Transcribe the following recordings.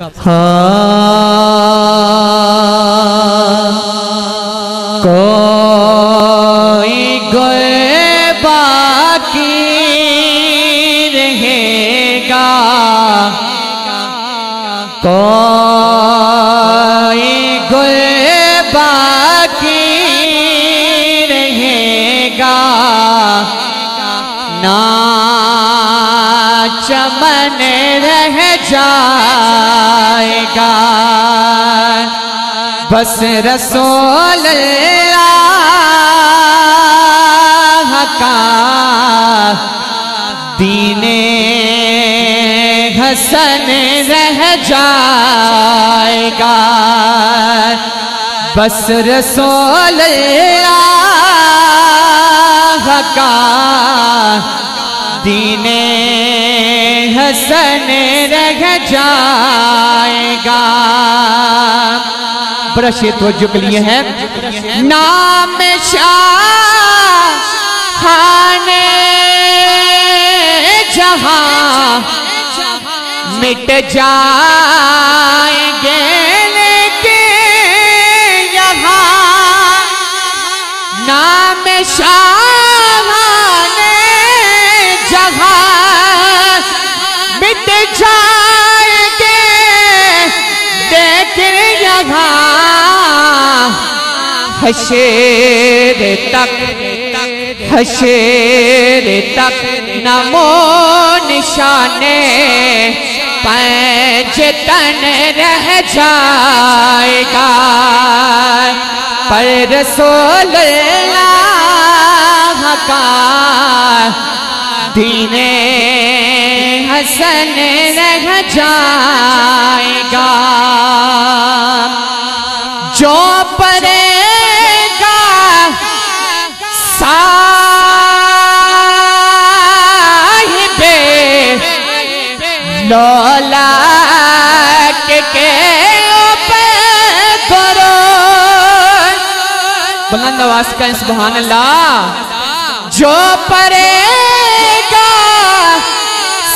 कोई गुल बाकी रहेगा, कोई गुल बाकी रहेगा, ना चमन रह जाएगा। बस रसूल अल्लाह का दीने हसन रह जाएगा। बस रसूल अल्लाह का दीने हसन रह जाएगा। बड़ा शेर तवज्जो के लिए है। नाम शाहाने जहां मिट जाएंगे, लेकिन यहाँ नाम शाहाने जहां मिट जाएंगे, लेकिन यहाँ हशर तक नमो निशाने पंज तन रह जाएगा। पर रसूल अल्लाह का दीने हसन रह जाएगा। जो पड़ेगा साहिबे लौलाक के ऊपर करो बुलंद आवाज का सुभान अल्लाह। जो पड़ेगा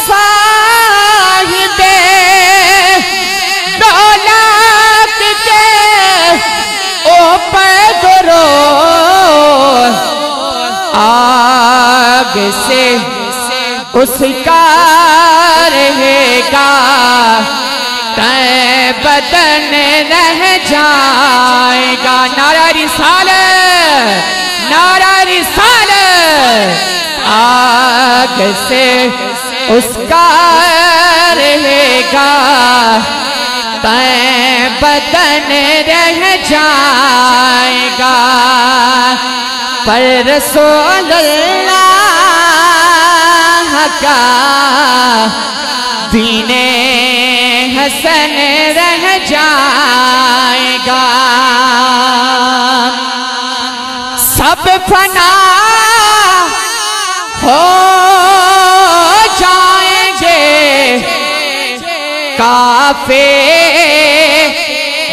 साहिबे लौलाक के ऊपर करो, आग से उसका रहेगा तय बदन रह जाएगा। नारा रिसालत, नारा रिसालत। आग से उसका रहेगा तय बदन रह जाएगा। पर रसूल अल्लाह का दीने हसन रह जाएगा। सब फना हो जाएंगे, काफे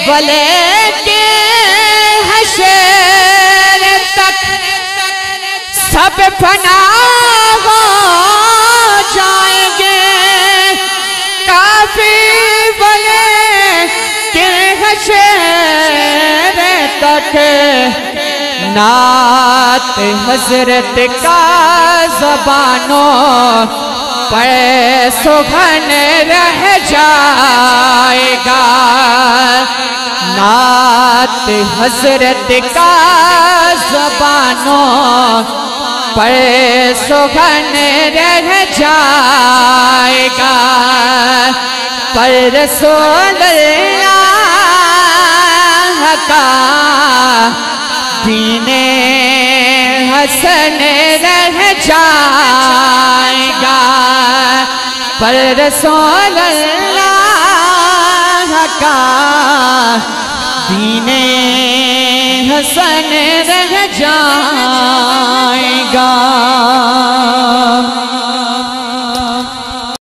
वले के हशर तक सब फना हो जाएंगे, काफी वले के हशर तक। नात हजरत का ज़बानों पर सुगन रह जाएगा। नात हजरत का ज़बानों पर सुगन रह जाएगा। पर रसूल अल्लाह का दीने हसन रह जाएगा। पर रसूल अल्लाह का दीने हसन रह जाएगा।